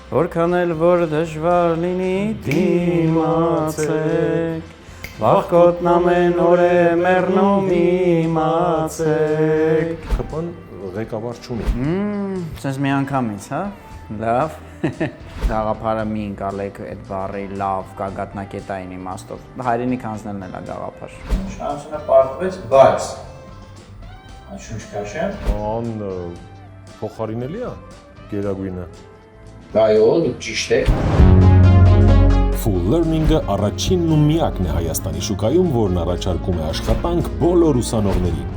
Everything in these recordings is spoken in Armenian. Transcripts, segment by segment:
Որքան էլ որ դժվար լինի դիմացեք, վախկոտն ամեն օր է մեռնում իմացեք։ ՀՊ-ն ղեկավար չունի։ Սենց մի անգամից, հա, լավ, գաղափարը մի ընկալեք այդ բառի լավ գագաթնակետային իմաստով, հայրենիք հանձնելն էլ է գաղափար։ Շանսոնը պարտվեց, բայց շունչ քաշեմ։ Ան փոխարինելի է գերագույնը։ Այո, դուք ճիշտ եք։ Full Learning-ը առաջինն ու միակն է Հայաստանի շուկայում, որն առաջարկում է աշխատանք բոլոր ուսանողներին։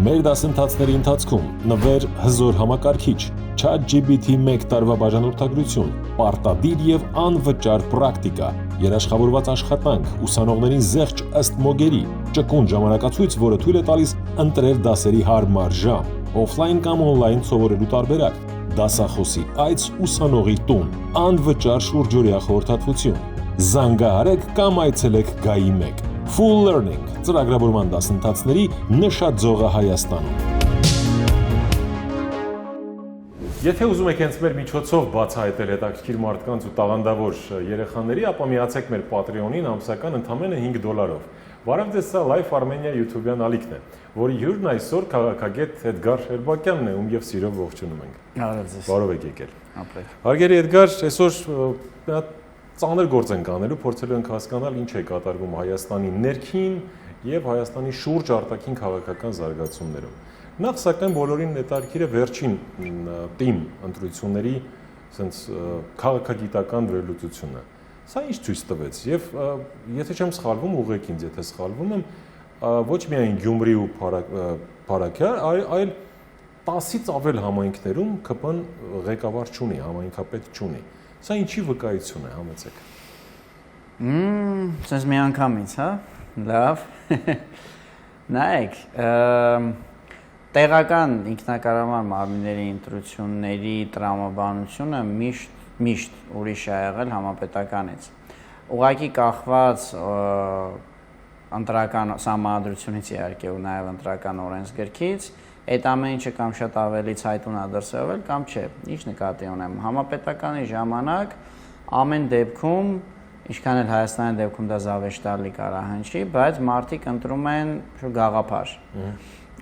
Մեր դասընթացների ընթացքում նվեր հզոր համակարգիչ, ChatGPT 1 տարվա բաժանորդագրություն, պարտադիր եւ անվճար պրակտիկա, երաշխավորված աշխատանք, ուսանողներին զեղչ ըստ մոգերի, ճկուն ժամանակացույց, որը թույլ է տալիս ընտրել դասերի հարմար ժամ, օֆլայն կամ օնլայն սովորելու տարբերակ, դասախոսի այց ուսանողի տուն, անվճար շուրջօրյա խորհրդատվություն։ Զանգահարեք կամ այցելեք Գայի 1։ Full Learning ծրագրավորման դասընթացների նշաձողը Հայաստանում։ Եթե ուզում եք հենց մեր միջոցով բացահայտել հետաքրքիր մարդկանց ու տաղանդավոր երեխաների, ապա միացեք մեր Patreon-ին ամսական ընդամենը $5-ով։ Բարև ձեզ, սա Life Armenia YouTube-յան ալիքն է, որի հյուրն այսօր քաղաքագետ Էդգար Շերբակյանն է, ում եւ սիրով ողջունում ենք։ Բարև ձեզ։ Բարով եք եկել։ Ապրեք։ Հարգելի Էդգար, այսօր մի հատ ծանր գործ ենք անելու, փորձելու ենք հասկանալ ինչ է կատարվում Հայաստանի ներքին եւ Հայաստանի շուրջ արտաքին քաղաքական զարգացումներում։ Նախ սակայն բոլորին հետաքրքիր է վերջին թիմ ընտրությունների ասենց քաղաքագիտական վերլուծությունը։ Սա ինչ ցույց տվեց եւ եթե չեմ սխալվում, ուղղեք ինձ, եթե սխալվում եմ, ոչ միայն Գյումրի ու Փարաքյար, այլ 10-ից ավել համայնքներում ԿՊ-ն ղեկավար չունի, համայնքապետ չունի։ Սա ինչի վկայություն է, համեցեք։ Սենց մի անգամից, հա, լավ, նայեք, տեղական ինքնակառավարման մարմինների ընտրությունների տրամաբանությունը միշտ ուրիշ է եղել համապետականից։ Ուղղակի կախված ընտրական սահմանադրությունից իհարկե ու նաև ընտրական օրենսգրքից, այդ ամեն ինչը կամ շատ ավելի ցայտուն է դրսևորվել կամ չէ։ Ինչ նկատի ունեմ, համապետականի ժամանակ ամեն դեպքում, ինչքան էլ Հայաստանի դեպքում դա զավեշտալի կարահանչի, բայց մարդիկ ընտրում են գաղափար։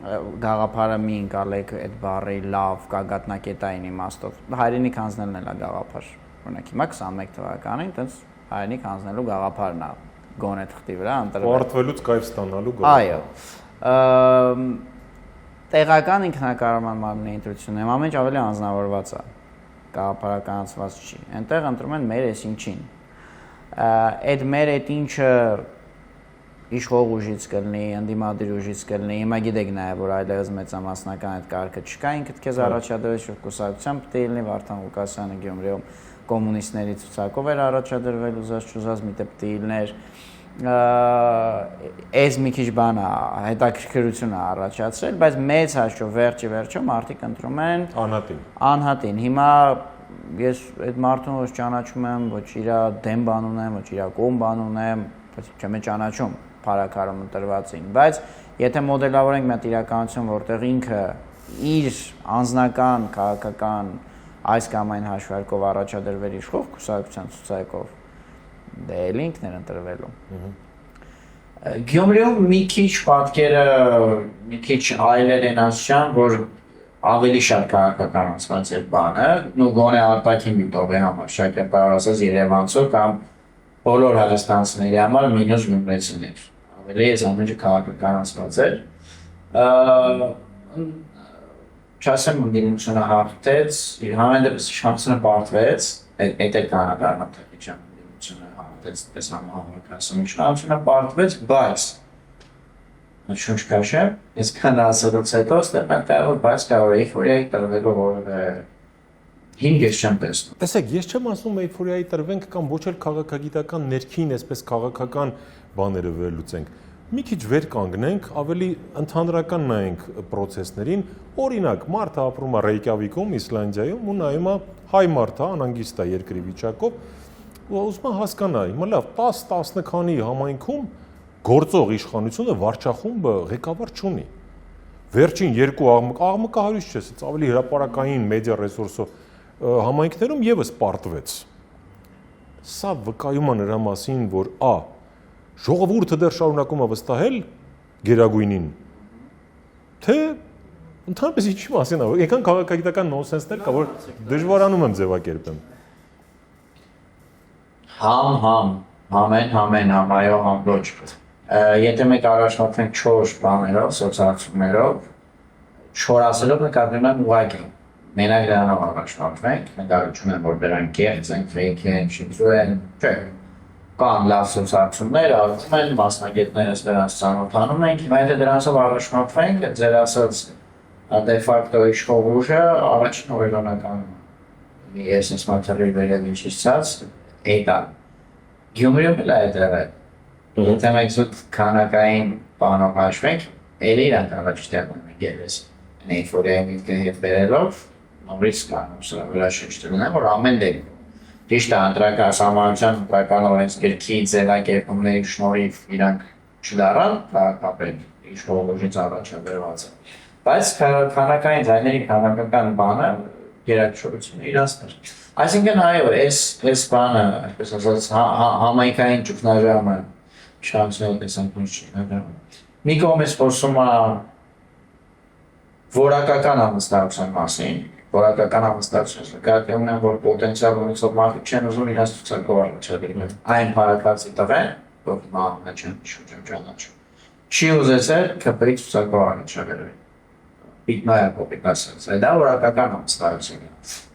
Գաղափարը մի ընկալեք այդ բառի լավ գագաթնակետային իմաստով, հայրենիք հանձնելն էլ է գաղափար։ Օրինակ հիմա 21 թվականին այտենց հայրենիք հանձնելու գաղափարն է գոնե թղթի վրա ընտրվել։ Պարտվելուց կայֆ ստանալու գաղափար։ Այո։ Տեղական ինքնակառավարման մարմինների ընտրություններում ամեն ինչ ավելի անձնավորված է, գաղափարականացված չի։ Այնտեղ ընտրում են մեր այսինչին։ Այդ մեր այդ ինչը իշխող ուժից կլինի, ընդդիմադիր ուժից կլինի, հիմա գիտեք նաև, որ այլևս մեծամասնական այդ կարգը չկա, ինքդ քեզ առաջադրել շուրջ կուսակցության պետք է լինի, Վարդան Ղուկասյանը Գյումրիում կոմունիստների ցուցակով էր առաջադրվել, ուզած մի տեղ պետք է լիներ, այս մի քիչ բան է, հետաքրքրություն է առաջացրել, բայց մեծ հաշվով վերջը մարդիկ ընտրում են անհատին։ Հիմա ես այդ մարդուն ոչ ճանաչում եմ, ոչ իր դեմ բան ունեմ, ոչ իր կողմ բան ունեմ, բայց չեմ ճանաչում Փարաքարում ընտրվածին, բայց եթե մոդելավորենք մի հատ իրականություն, որտեղ ինքը իր անձնական քաղաքական այս կամ այն հաշվարկով առաջադրվել իշխող կուսակցության ցուցակով, դե էլ ինքն էր ընտրվելու։ Գյումրիում մի քիչ պատկերը, մի քիչ այլեր են ասչան, որ ավելի շատ քաղաքականացված է բանը, ու գոնե արտաքին միտով է համար, շակեպար ասած Երևանցու կամ բոլոր հայաստանցիների համար մինուս գյումրեցիներ։ Ավելի այս ամենը քաղաքականացված էր։ Չասեմ ընդդիմությունը հաղթեց, իր համենայնիվ շանսը պարտվեց, այդ էլ կանադառնա դες համահավաքասությունը պարտվեց, բայց շունչ քաշեմ, ես քան ասելուց հետո ստեղծել բայց կարող է էйֆորիայի տրվելով որևէ հիմք ես չեմ տեսնում։ Տեսեք, ես չեմ ասում էйֆորիայի տրվենք կամ ոչ էլ քաղաքագիտական ներքին, այսպես քաղաքական բաները վերլուծենք։ Մի քիչ վեր կանգնենք, ավելի ընդհանրական նայենք process-ներին, օրինակ, մարդը ապրում է Ռեյկյավիկում, Իսլանդիայում, ու նայում է հայ մարդ է, անհանգիստ է երկրի վիճակով, ու ուզում է հասկանա, հիմա լավ, 10-10 քանի համայնքում գործող իշխանությունը վարչախումբը ղեկավար չունի։ Վերջին երկու աղմկահարույց չէ, ավելի հրապարակային մեդիա ռեսուրսով համայնքներում եւս պարտվեց։ Սա վկայում է նրա մասին, որ ժողովուրդը դեռ շարունակում է վստահել գերագույնին, թե ընդհանրապես ինչի մասին է, այնքան քաղաքագիտական նոնսենսներ կա, որ դժվարանում եմ ձևակերպեմ։ Համեն, այո, ոչ։ Եթե մենք առաջնորդվենք 4 բաներով, սոցիալացումներով, 4 ասելով նկատի ունեմ ուղղակի։ Մենակ դրանով առաջնորդվենք, մենք առաջում ենք, որ դրանք կեղծ են, ֆեյք են, շիծու են, չէ։ Կան լավ սոցիալացումներ, արվում են, մասնագետներս դրանց ծանոթանում ենք, եթե դրանցով առաջնորդվենք, ձեր ասած de facto իշխող ուժը առաջին օրինական ես ինձ մատերիալ վերևից չծած, էտա։ Գյումրիում էլ այդ եղել։ Եթե մենք զուտ քանակային բանով հաշվենք, էլի իրանք առաջ տեղում են գերես։ Ինֆորիայմի հետ վերելով, նորից կանոն սրա վրա շեշտել եմ, որ ամեն դեպքում ճիշտ է ընտրական սահմանության ընտրական օրենսգրքի ձևակերպումների շնորհիվ իրանք չդառան քաղաքապետ իշխող ուժից առաջաբերված է։ Բայց քանակային ձայների քանակական բանը գերակշռությունը իրացներ։ Այսինքն այո, այս բանը, այսպես ասած, համայնքային ճգնաժամը շանսներ տեսանկյունից ճգնաժամը։ Մի կողմից խոսում է որակական ամսնարության մասին, որակական ամսնարությունը նկատի ունեմ, որ պոտենցիալ ունեցող մարդիկ չեն ուզում իրենց ցուցակով առաջադրել։ Այն բարակացի տղեն, որ մահը չեն ճանաչում։ Չի ուզեցել քպրի ցուցակով առաջադրել։ Պիտնայա կոպիկասած, դա որակական ամսնարություն է,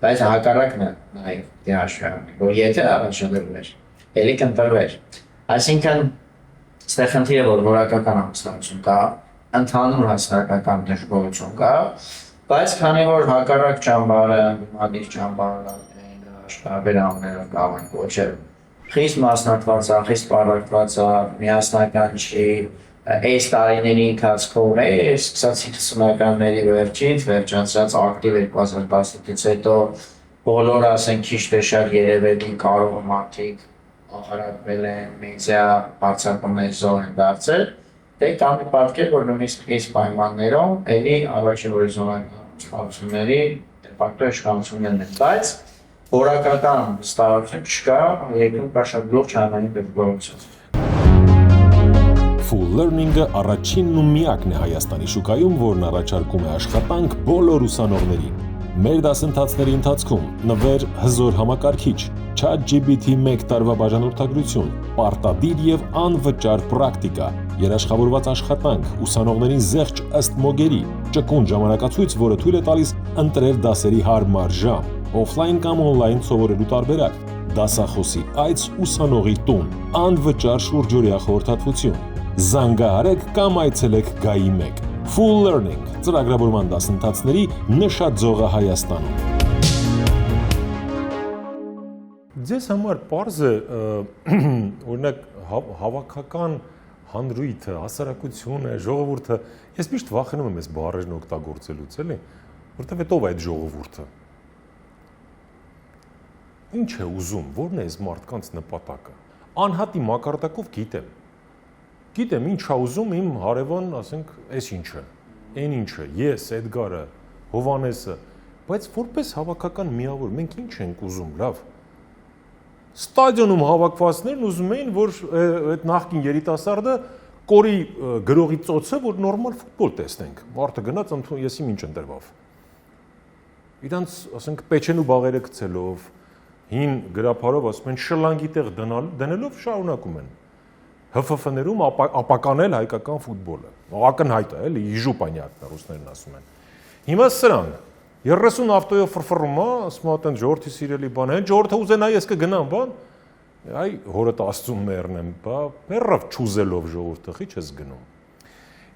բայց հակառակն է նաև դիաշվի առնի, որ եթե առաջադրել էր, էլի կընտրվեր։ Այսինքն, ստեղ խնդիրը, որ որակական ամսնարություն կա, ընդհանուր հասարակական դժգոհություն կա, բայց քանի որ հակառակ ճամբարը, մադիր ճամբարը, շտաբերաններով կարող են կոչել, խիստ մասնատված է, խիստ պարակված է, միասնական չի, այս տարիների ընթացքում սկսած 50-ականների վերջանցած ակտիվ 2015-ից հետո բոլոր ասենք քիչ տեսակ երևելի կարող մարդիկ ախարակվել են, մեդիա բարձրակումների զոհ են դարձել, դե կամ մի պատկեր, որ նույնիսկ այս պայմաններում էլի առաջին հորիզոնական իշխանությունների դե ֆակտո իշխանություններն են, բայց որակական վստահություն չկա, երկրում կա շատ լուրջ հանրային դժգոհություն։ Full Learning-ը առաջինն ու միակն է Հայաստանի շուկայում, որն առաջարկում է աշխատանք բոլոր ուսանողներին։ Մեր դասընթացների ընթացքում նվեր հզոր համակարգիչ, ChatGPT 1 տարվա բաժանորդագրություն, պարտադիր եւ անվճար պրակտիկա, երաշխավորված աշխատանք, ուսանողներին զեղչ ըստ մոգերի, ճկուն ժամանակացույց, որը թույլ է տալիս ընտրել դասերի հարմար ժամ, օֆլայն կամ օնլայն սովորելու տարբերակ, դասախոսի այց ուսանողի տուն, անվճար շուրջօրյա խորհրդատվություն։ Զանգահարեք կամ այցելեք Գայի 1 Full Learning ծրագրավորման դասընթացների նշաձողը Հայաստանում։ Ձեզ համար պարզ է, օրինակ հավաքական հանրույթը, հասարակությունը, ժողովուրդը, ես միշտ վախենում եմ այս բառերն օգտագործելուց, էլի, որտեղ հետո այդ ժողովուրդը ինչ է ուզում, որն է այս մարդկանց նպատակը։ Անհատի մակարդակով Գիտեմ ինչ է ուզում իմ հարևան, ասենք, այս ինչը, այն ինչը, ես, Էդգարը, Հովանեսը, բայց որպես հավաքական միավոր մենք ինչ ենք ուզում, լավ։ Ստադիոնում հավաքվածներն ուզում էին, որ այդ նախկին երիտասարդը կորի գրողի ծոցը, որ նորմալ ֆուտբոլ տեսնենք։ Մարդը գնաց ես իմ ինչ ընտրվավ։ Իրանց, ասենք, պեչենու բաղերը գցելով, հին գրափարով ասում են շլանգի տեղ դնելով շարունակում են։ ՀՖՖ-ներում ապականել հայկական ֆուտբոլը։ Ակնհայտ է, էլի, իժու պանյակն ռուսներն ասում են։ Հիմա սրան 30 ավտոյով ֆրֆռում է, ասում են ժողովրդի սիրելի բան, հենց ժողովուրդը ուզենա ես կգնամ, բան, այ հորդ Աստծուն մեռնեմ, բա, մեռավ չուզելով ժողովուրդը, ի՞նչ ես գնում։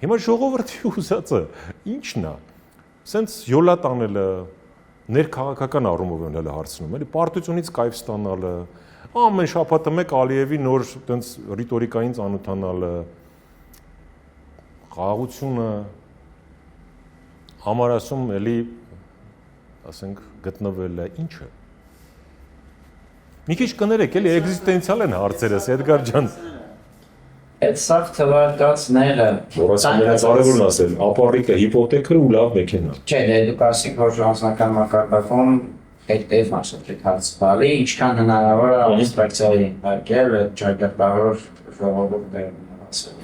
Հիմա ժողովրդի ուզածը ի՞նչն է։ Սենց յոլա տանելը, ներքաղաքական առումով են հələ հարցնում, էլի, պարտությունից կայֆ ստանալը, ամեն շաբաթը մեկ Ալիևի նոր տենց ռիտորիկային ծանոթանալը, խաղաղությունը, համարասում էլի, ասենք, գտնվելը, ինչը։ Մի քիչ կներեք, էլի, էգզիստենցիալ են հարցերս, Էդգար ջան։ Այդ սաղ թվարկածները Որասանյանից արևորն ասել, ապառիկը, հիպոթեքը ու լավ մեքենա։ Չէ, դե դուք ասիք, որ անձնական մակարդակում այդ մասը հարց տալի, ինչքան հնարավոր է աբստրակցիայի արկել ճակատավոր ժողովուրդը ասել։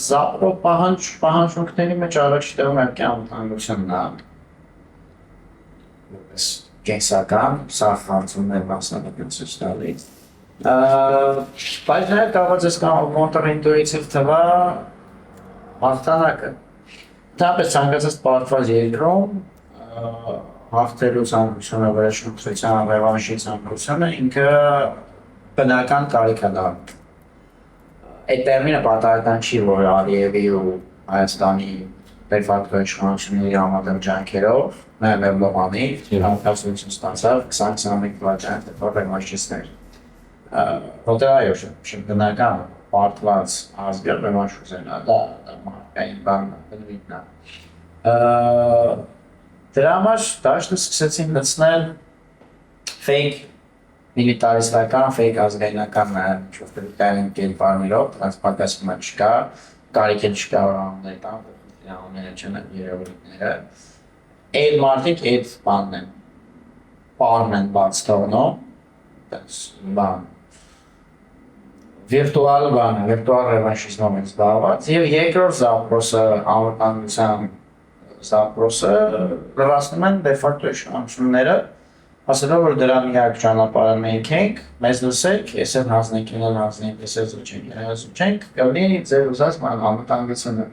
Զապրո պահանջմունքների մեջ առաջ տեղ իհարկե անվտանգությունն է։ Կենսական, սա խնդիրներ մասնագիտություն տալի։ Բայց նաև կարող ես կոնտրինտուիտիվ թվա հաղթանակը։ Դապես ցանկացած պարտված երկրում հաղթելու ցանկությունը, վերաշնորհության, ռևանշի ցանկությունը ինքը բնական կարիք է դառնում։ Այդ տերմինը պատահական չի, որ Ալիևի ու Հայաստանի դեֆակտո իշխանությունների համատեղ ջանքերով, նաև Էրդողանի համապատասխանություն ստացավ 20-21 թվականի ռևանշիստներ։ Որտեղ այո, բնական պարտված ազգը ռևանշ ուզենա, դա մարդկային բան բնույթն է։ Դրա համար դաշտը սկսեցին լցնել fake միլիտարիստական, fake ազգայնական շոֆտերային կերպարներով, դրանց պակասում չկա, կարիք չկա անուններ տան, անունները չեն երևույթները։ Այդ մարդիկ այդ բանն են, պարն են բաց թողնում, բան, վիրտուալ բանը, վիրտուալ ռևանշիզմով են զբաղված և երկրորդ զապրոսը, անվտանգության զապրոսը լրացնում են դեֆակտո իշխանությունները, ասելով, որ դրա միակ ճանապարհը մենք ենք, մեզ լսեք, ես էլ հանձնենք, ես էլ զուջենք, կլինի ձեր ուզած անվտանգությունը։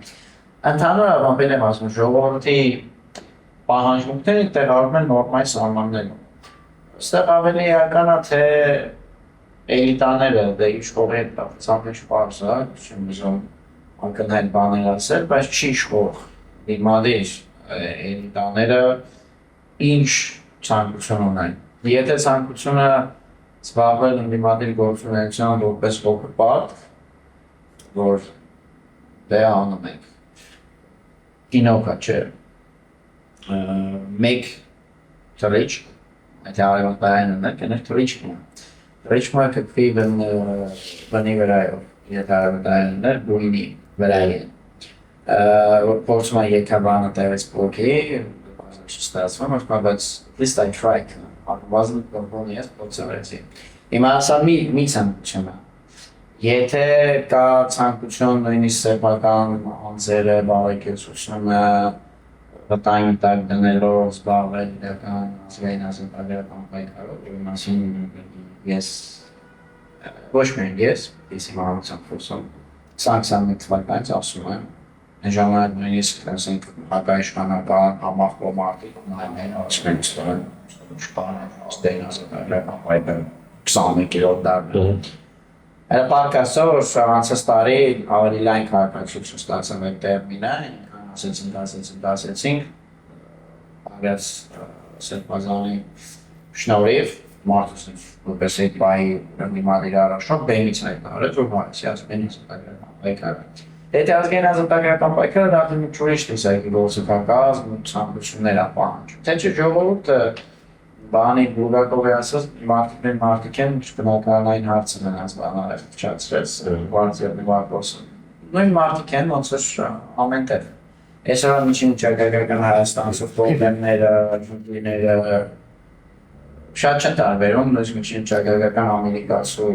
Ընդհանուր առմամբ եմ ասում, ժողովրդի պահանջմունքները տեղավորվում են նորմալ սահմաններում։ Այստեղ ավելի էական է, թե էլիտաները, դե իշխող հետ ծափ մեջ պարզ է, չեմ ուզում ակնհայտ բաներ ասել, բայց չի իշխող դիմադիր էլիտաները ինչ ցանկություն ունեն։ Եթե ցանկությունը զբաղվել դիմադիր գործունեությամբ որպես հոգեպատ, որ դե անում ենք, կինոկա չէ, մեկ թրիչ, այդ արևանտային է, կներ թրիչն է։ Թրիչմը կպվի բնի վրայով, եթե արևանտային է, բույնի վրայ է։ Փորձում է եկաբանը տեղից պոքի, չստացվում, բայց at least I tried, wasn't կողմոն ես փորձարեցի։ Հիմա ասա մի ցանկություն է։ Եթե կա ցանկություն նույնիսկ սեփական անձերը, բարեկեցությունը, վտանգի տակ դնելով զբաղվել իրական ազգային ազատագրական պայքարով, որի մասին ես ոչ միայն ես հիմարությամբ խոսում 2021 թվականից ասում եմ, այն ժամանակ նույնիսկ ասենք հակաիշխանական համախոհ մարդիկ նայեն ասում են ազգային ազատագրական պայքարը 21-րդ դարում։ Այդ պարկասով անցած տարի ավելի լայն քաղաքացիություն ստացավ այդ տերմինը, ասեցինք, ագաց սերպազանի շնորհիվ, մարդուսնիվ, որպես այդ պայի դիմադիր առաջնորդ, բեմից այդ արեց, որ հարեցի ազգային ազատագրական պայքարը։ Եթե ազգային ազատագրական պայքարը դարձել մի ուրիշ տեսակի գործիքակազմ ու ցանկություններ պահանջում։ Թե չէ ժողովուրդը բանի բուրակով է ասած մարդիկ են բնականային հարցը նրանց բանալը փչացրեց վարձերնի վարկոսը։ Նույն մարդիկ են ոնց որ ամեն տեղ։ Այսօր միջին ճակատագրական Հայաստանցու պրոբլեմները, ջունգլիները շատ չեն տարբերում նույնիսկ միջին ճակատագրական ամերիկացու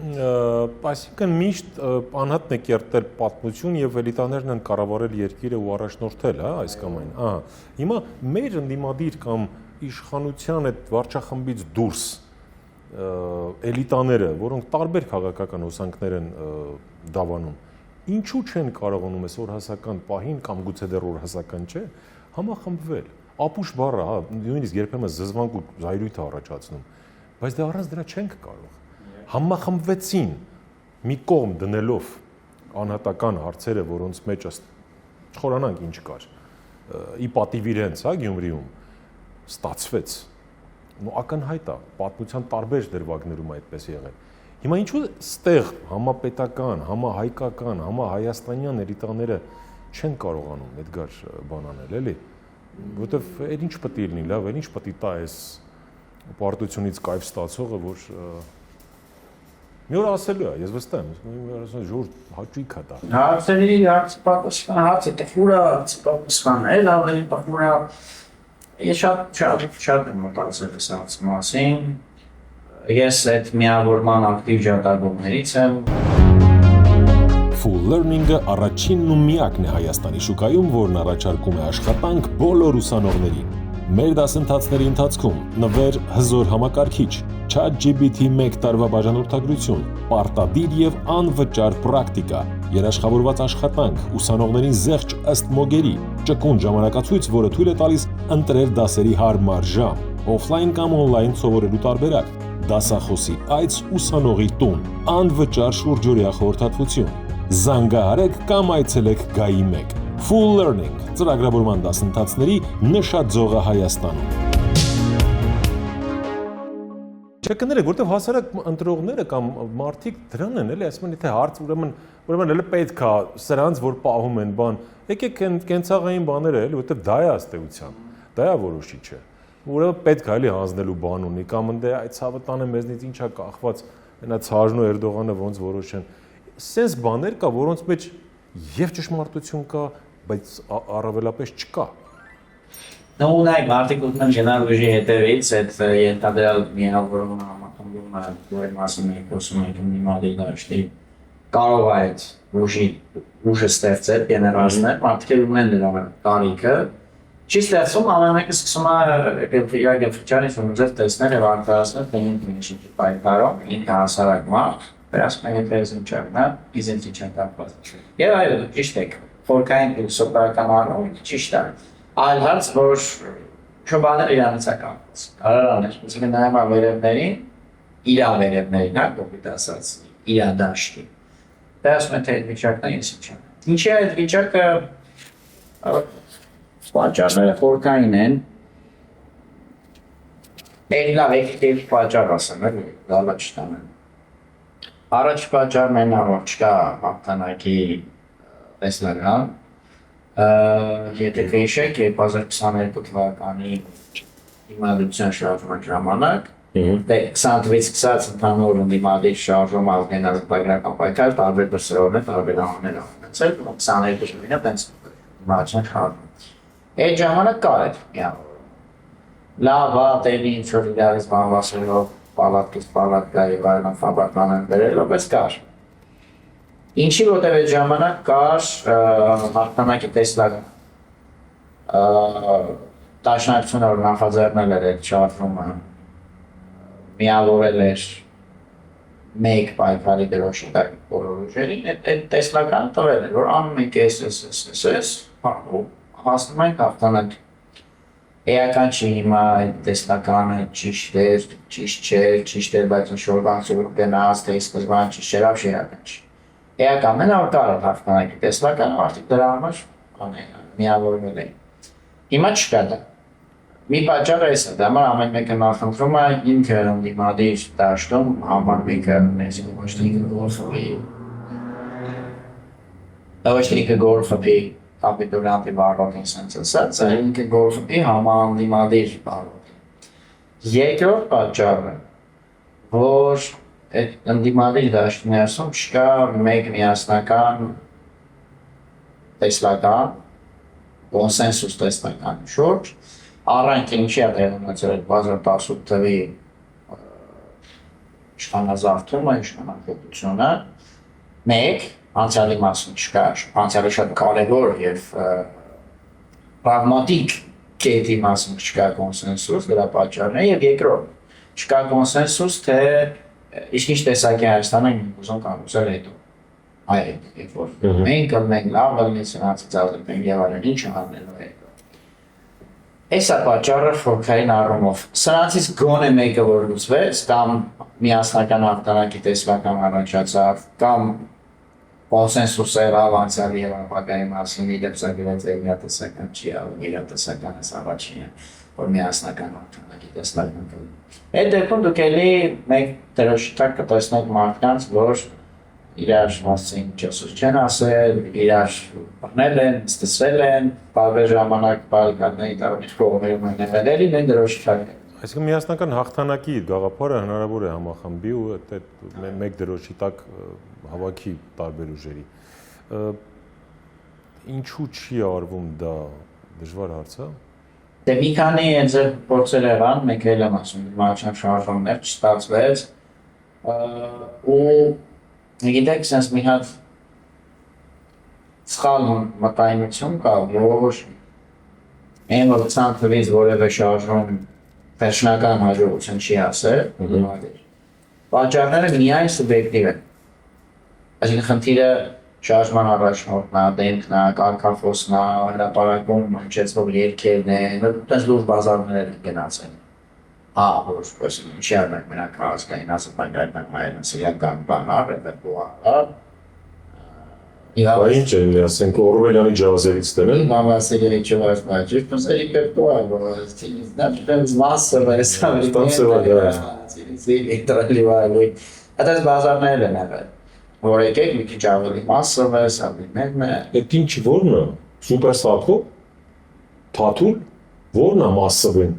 Այսինքն միշտ անհատն է կերտել պատմություն եւ էլիտաներն են կառավարել երկիրը ու առաջնորդել, հա, այս կամ այն։ Ահա։ Հիմա մեր ընդդիմադիր կամ իշխանության այդ վարչախմբից դուրս էլիտաները, որոնք տարբեր քաղաքական հոսանքներ են դավանում, ինչու չեն կարողանում այս օրհասական պահին կամ գուցե դեռ օրհասական չէ, համախմբվել։ Ապուշ բառը, հա, նույնիսկ երբեմն զզվանք ու զայրույթ է առաջացնում, բայց դա առանց դրա չենք կարող։ Համախմբվեցին մի կողմ դնելով անհատական հարցերը, որոնց մեջ չխորանանք ինչ կար, ի պատիվ իրենց, հա, Գյումրիում ստացվեց։ Ու ակնհայտ է, պատմության տարբեր դրվագներում այդպես եղել։ Հիմա ինչու ստեղ համապետական, համահայկական, համահայաստանյան էլիտաները չեն կարողանում Էդգար բան անել, էլի, որովհետև այդ ինչ պետք է լինի, լավ, ինչ պետք է տա այս պարտությունից կայֆ ստացողը, որ մի օր ասելու է, ես վստահ եմ, ասում ժողովուրդ հաճույք է դա։ Հարցերի հարց պատասխան, հարցը տխուր է, պատասխան էլ ավելի տխուր է։ Ես շատ եմ մտածել այս հարցի մասին։ Ես այդ միավորման ակտիվ ջատագովներից եմ։ Full Learning-ը առաջինն ու միակն է Հայաստանի շուկայում, որն առաջարկում է աշխատանք բոլոր ուսանողներին։ Մեր դասընթացների ընթացքում նվեր հզոր համակարգիչ, ChatGPT 1 տարվա բաժանորդագրություն, պարտադիր եւ անվճար պրակտիկա, երաշխավորված աշխատանք, ուսանողներին զեղչ ըստ մոգերի, ճկուն ժամանակացույց, որը թույլ է տալիս ընտրել դասերի հարմար ժամ, օֆլայն կամ օնլայն սովորելու տարբերակ, դասախոսի այց ուսանողի տուն, անվճար շուրջօրյա խորհրդատվություն։ Զանգահարեք կամ այցելեք Գայի 1։ Full Learning ծրագրավորման դասընթացների նշաձողը Հայաստանում։ Չկներեք, որտեղ հասարակ ընտրողները կամ մարդիկ դրան են, էլի, ասում են, թե հարց ուրեմն էլ պետք է սրանց որ պահում են բան, եկեք կենցաղային բաները, էլի, որտեղ դա է ըստեյության, դա է որոշիչը։ Ուրեմն պետք է էլի հանձնելու բան ունի, կամ ընդ այդ ցավը տանը մեզնից ինչա կախված, այնա Ցաժն ու Էրդողանը ոնց որոշեն։ Սենց բաներ կա, որոնց մեջ եւ ճշմարտություն կա, բայց առավելապես չկա։ Նույնիսկ մարդիկ ուզում են գնալ ուժի հետևից, այդ ենթադրյալ միավորումը համախմբումը, որի մասին մենք խոսում ենք հիմնադիր դաշտի, կարող է այդ ուժը ստեղծել, գեներացնել, մարդիկ ունեն դրա կարիքը, չի ստեղծում, ամեն մեկը սկսում է գեֆիչարից ուզել տեսնել եւ արտարացնել, թե ինչ պայքարում, ինքը հասարակ մարդ, ասում են հետևից ինչա, իզենց ինչա կապված։ Եվ այո, ճիշտ եք, խորքային փիլիսոփայական առումով ճիշտ է։ Այլ հարց, որ շոբաները իրանից է կապված, կարարաներ, ուսին նայում է վերևներին, իրա վերևներին, հա, կոպիտ ասած, իրա դաշտի։ Դա ասում են, թե այդ վիճակն է, ես ինչա։ Ինչի այդ վիճակը պատճառները խորքային են, էլի լավ եկեք պատճառ ասեմ, լավա չտանեմ։ Առաջ պատճառն են որ չկա հաղթանակի տեսլական, եթե քեշեք 2022 թվականի հիմնադրության շարժման ժամանակ, դե 20-ից 20 ընդհանուր ընդդիմադիր շարժում ազգայնազգ պայքարական պայքար տարբեր դրսերով տարբեր անուններ ունեցել, 22 ժամանակ տենց մաչն խաղում։ Այդ ժամանակ կար այդ միավորում։ Լավ, տեղի ինչ-որ իրարից բանվասերով պալատկա եւ այլն ֆաբրիկան են բերել, բայց կար։ Ինչի որտեղ այդ ժամանակ կար հաղթանակի տեսլական դաշնակցությունը որ նախաձեռնել էր այդ շարժումը միավորել էր մեկ պայքարի դրոշի տակ բոլոր ուժերին, այդ տեսլական տվել էր, որ անում ենք էս, հասնում ենք հաղթանակ։ Էական չի հիմա այդ տեսլականը ճիշտ էր, ճիշտ չէր, ճիշտ էր, բայց ինչ-որ բան սուրբ գնաց, թե սկզբան ճիշտ չէր, ապշի էական չի։ Էականն է, որ կար հաղթանակի տեսլականը, մարդիկ դրա համար միավորվել էին։ Հիմա չկա դա։ Մի պատճառը էս է, դա համար ամեն մեկը նախընտրում է ինքը ընդդիմադիր դաշտում, համարվիկը ոչ թե ինքը գորխփի կապիտուլյանտի բարոկին սենց ասած, ինքը գորխփի համանդիմադիր բարոկին։ Երկրորդ պատճառը, որ այդ ընդդիմադիր դաշտի ներսում չկա մեկ միասնական տեսլական, կոնսենսուս տեսլական շուրջ, առանց ինչի է տեղի ունեցել այդ 2018 թվականի իշխանազավթումը, իշխանախոսությունը, մեկ անցյալի մասին չկա, անցյալը շատ կարևոր եւ պրագմատիկ կետի մասին չկա կոնսենսուս, դրա պատճառն է եւ երկրորդ չկա կոնսենսուս, թե ինչ տեսակի Հայաստանը ուզում կառուցել հետո։ Այո, երբ որ մենք լավ լինի ցանցածել եւ այլն ինչ անելու հետո։ Էսա պատճառը ֆորքային առումով։ Սրանցից գոնե մեկը որ լուծվեց, կամ միասնական հաղթանակի տեսլական առաջացավ, կամ կոնսենսուս եղավ անցյալի եւ ապագայի մասին, իդեպսագրած իրատեսական չի եղավ, իրատեսական է առաջինը, որ միասնական հաղթանակի տեսլական կա։ Այդ դեպքում դուք էլի մեկ դրոշի տակ կտեսնեք մարդկանց, որ իրար մասին չասուս չեն ասել, իրար բռնել են, ստսել են, բարբեր ժամանակ բարիկադների տարբեր կողմերում են եղել, են դրոշի տակ։ Այսինքն միասնական հաղթանակի գաղափարը հնարավոր է համախմբի ու մեկ դրոշի տակ հավաքի տարբեր ուժերի։ Ինչու չի արվում դա, դժվար հարց է։ Դե մի քանի ձեր փորձեր եղան, մեկ էլ եմ ասում, դիմացան շարժումներ չստացվեց, ու գիտեք, sense մի հատ սխալ մտայնություն կա, որ այն որ ցանկվից որևէ շարժում վերջնական հաջողություն չի հասել, պատճառները միայն սուբյեկտիվ են։ Այսինքն խնդիրը շարժման առաջնորդն է, դեմքն է, կարգախոսն է, հրապարակում հնչեցվող երգերն են, այդպես լուրջ բազարներ են գնացել։ Որ ինչի արմենք մենակ քաղաքային ասապանգայնական հայերն սիրական բանար, Ինչ են ասենք Օրվելյանի ջազերից դեմել։ Մամասերի չվարս մաջիկ, պսերի պեպտուար, դեպս մասը այդպես բազարներ են եղել, որ եկեք մի քիչ ավելի մասով ես, ավելի մեղմ է։ Այդ ինչի որն է, սուպեր սատքո, թաթուլ, որն է մասսվեն։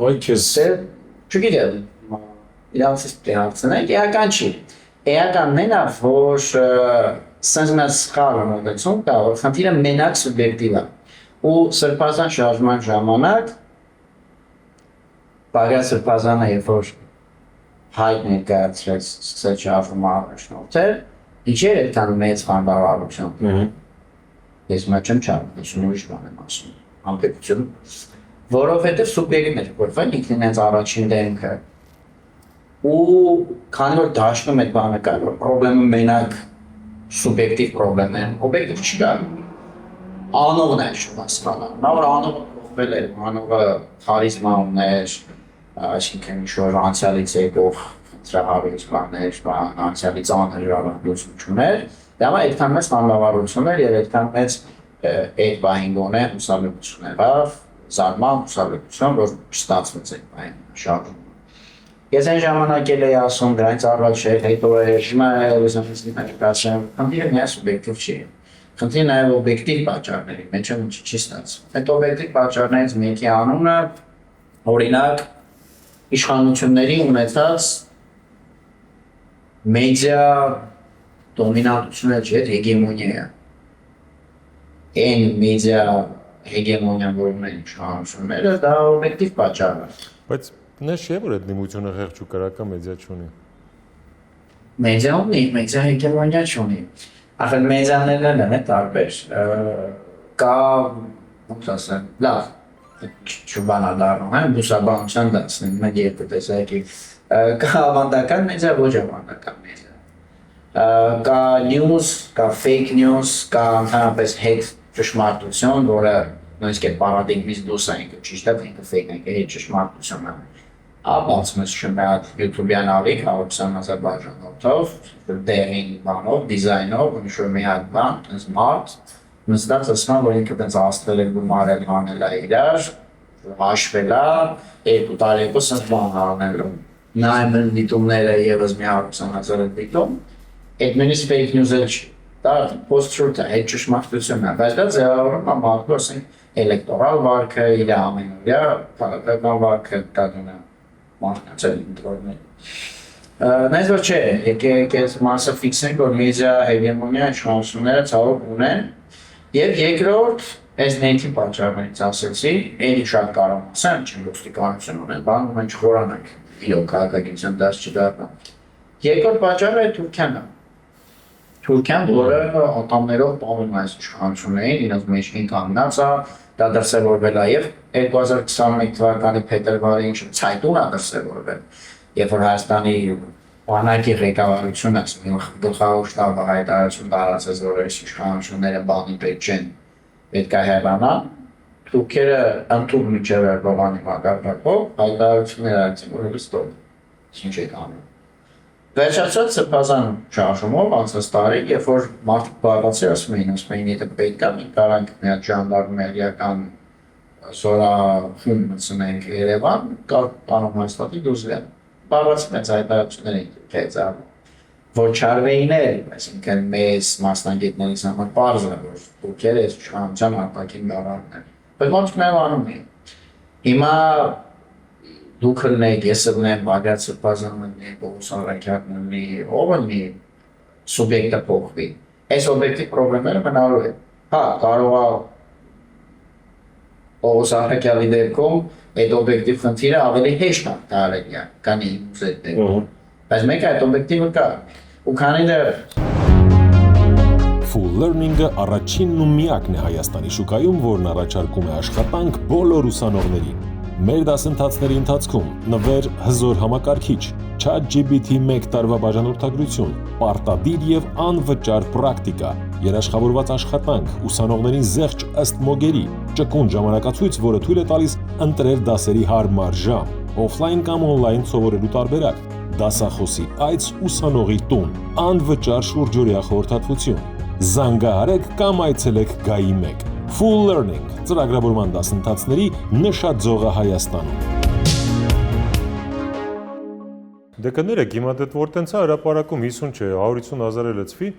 Այ քեզ չգիտեմ, իրանցից պրիհարցնենք, էական չի։ Էականն են որ սենց մեզ սխալ մոտեցում կա, որ խնդիրը մենակ սուբյեկտիվ է, ու սրբազան շարժման ժամանակ Բաղա սրբազանը երբ որ հայտ ներկայացրեց սկսեց շարժումը առաջնորդել, ինչեր այդքան մեծ խանդավառություն։ Ես մա չեմ չարում, ուրիշ բան եմ ասում, համբերություն, որովհետև սուբյեկտիվն էր, որովհետև ինքնին հենց առաջին դեմքը ու քանի որ դաշնում այդ բանը կա, որ պրոբլեմը մենակ սուբյեկտիվ պրոբլեմ է, օբյեկտիվ չկա։ Անողն է շփասկալը, նա որ անողը փոխվել է, անողը խարիզմա ուներ, այսինքն ինչ-որ անցյալից եկող ծրահարույց բաներ, անցյալից անհրաժարություն չուներ, դա այդքան մեծ խանդավառություն էր և այդքան մեծ այդ բահին գոնե հուսալիություն եղավ, զարման հուսալիություն, որ չստացվեց այդ բահին շարժումը։ Ես այն ժամանակ էլ էի ասում, դրանից առաջ էր, հետո էր, հիմա լուսամիզի մեջ կասեմ, խնդիրը միայն սուբյեկտիվ չի։ Խնդիրը նաև օբյեկտիվ պատճառների մեջ է, ինչի չի ստացվում։ Այդ օբյեկտիվ պատճառներից մեկի անունը, օրինակ, իշխանությունների ունեցած մեդիա դոմինանտությունը չէ, հեգեմոնիա։ Այն մեդիա հեգեմոնիան, որ ունեն իշխանությունները, դա օբյեկտիվ պատճառ է։ Բայց Նես չէ, որ այդ նիմությունը խեղճ ու կրական մեդիա չունի։ Մեդիա ունի, մեդիա հեգեմոնիա չունի։ Ախր մեդիաներն են տարբեր։ Կա, ոնց ասեմ, լավ, չուբանա դառնում, հա, բուսաբանության դասն, մենք երկու տեսակի։ Կա ավանդական մեդիա, ոչ ավանդական մեդիա։ Կա news, կա fake news, կա ընդհանրապես հետ ճշմարտություն, որը նույնիսկ այդ պարադիգմից դուրս է, ինքը ճիշտ է, ինքը fake է, հետ ճշմարտություն է։ Բացում ես շմեատ YouTube-յան ալիք, 120,000 բաժանորդով, դեղին բանով, դիզայնով, ինչ-որ մի հատ բան, տենց մարդ, նստած ասում, որ ինքը տենց աստվել է գումարել հանել է իրար, հաշվել է, 2 տարի հետո սենց բան հանելու։ Նայում են դիտումները ևս մի 120,000 դիտում, այդ նույնիսկ fake news-ը չի, դա post-truth է, հետ ճշմարտություն է, բայց դա ձևավորում է մարդու, ասենք, էլեկտորալ վարքը, իր ամենօրյա քաղաքական վարքը, դա դունը մարդկացել ինտրորներ։ Նայց որ չէ, եկեք այս մասը ֆիքսենք, որ մեդիա հեգեմոնիա իշխանությունները ցավոք ունեն, և երկրորդ, այս ներքին պատճառներից ասեցի, էլի շատ կարող ասեմ, չեմ ոստիկանություն ունեն, բան ու մենք չխորանանք, իրոք քաղաքագիտության դաս չդառնա։ Երկրորդ պատճառը Թուրքիան է։ Թուրքիան, որը ատամներով պահում է այս իշխանություններին, իրենց մեջ կանգնած է, դա դրսևորվել է և 2021 թվականի փետրվարի ցայտուն է դրսևորվել, երբ որ Հայաստանի բանակի ղեկավարությունը գլխավոր շտաբը հայտարարություն տարածեց, որ այս իշխանությունները բանի պետք չեն, պետք է հեռանան, թուրքերը ընդհանուր միջև Էրդողանի մակարդակով հայտարարություններ արեցին, որ ստոպ, ինչ եք անում։ Վերջացած սրբազան շարժումով անցած տարի, երբ որ մարդիկ բառացի ասում էին, եթե պետք է մի կարանք մի հատ ժանդարմերիական զորախումբ մտցնենք Երևան, կար տանում Հայաստանի դուրս գան։ Բառացին այս հայտարարություններ էին կայացնում, որ չարվեիներ, այսինքն մեզ մասնագետներից համար պարզ է, որ թուրքերը այս իշխանության արտաքին գաղափարն են։ Բայց ոնց նաև անում էին։ Հիմա դուք ըլնեք, ես ըլնեմ, Բաղդադ Սրբազանը լինի, Պողոս Արաքյանն լինի, ով լինի, սուբյեկտը փոխվի։ Այս օբյեկտիվ պրոբլեմները մնալու են։ Հա, կարող է Պողոս Ահակյալի դեպքում այդ օբյեկտիվ խնդիրը ավելի հեշտ է կարելի է, քան ինձ այդ դեպքում։ Բայց մեկ այդ օբյեկտիվը կա։ Ու քանի դեռ Full Learning-ը առաջինն ու միակն է Հայաստանի շուկայում, որն առաջարկում է աշխատանք բոլոր ուսանողներին։ Մեր դասընթացների ընթացքում նվեր հզոր համակարգիչ, ChatGPT 1 տարվա բաժանորդագրություն, պարտադիր եւ անվճար պրակտիկա, երաշխավորված աշխատանք, ուսանողներին զեղչ ըստ մոգերի, ճկուն ժամանակացույց, որը թույլ է տալիս ընտրել դասերի հարմար ժամ, օֆլայն կամ օնլայն սովորելու տարբերակ, դասախոսի այց ուսանողի տուն, անվճար շուրջօրյա խորհրդատվություն։ Զանգահարեք կամ այցելեք Գայի 1 Full Learning ծրագրավորման դասընթացների նշաձողը Հայաստանում։ Դե կներեք, հիմա դե որ տենց է հրապարակում 50 չէ, 150 հազար լցվի,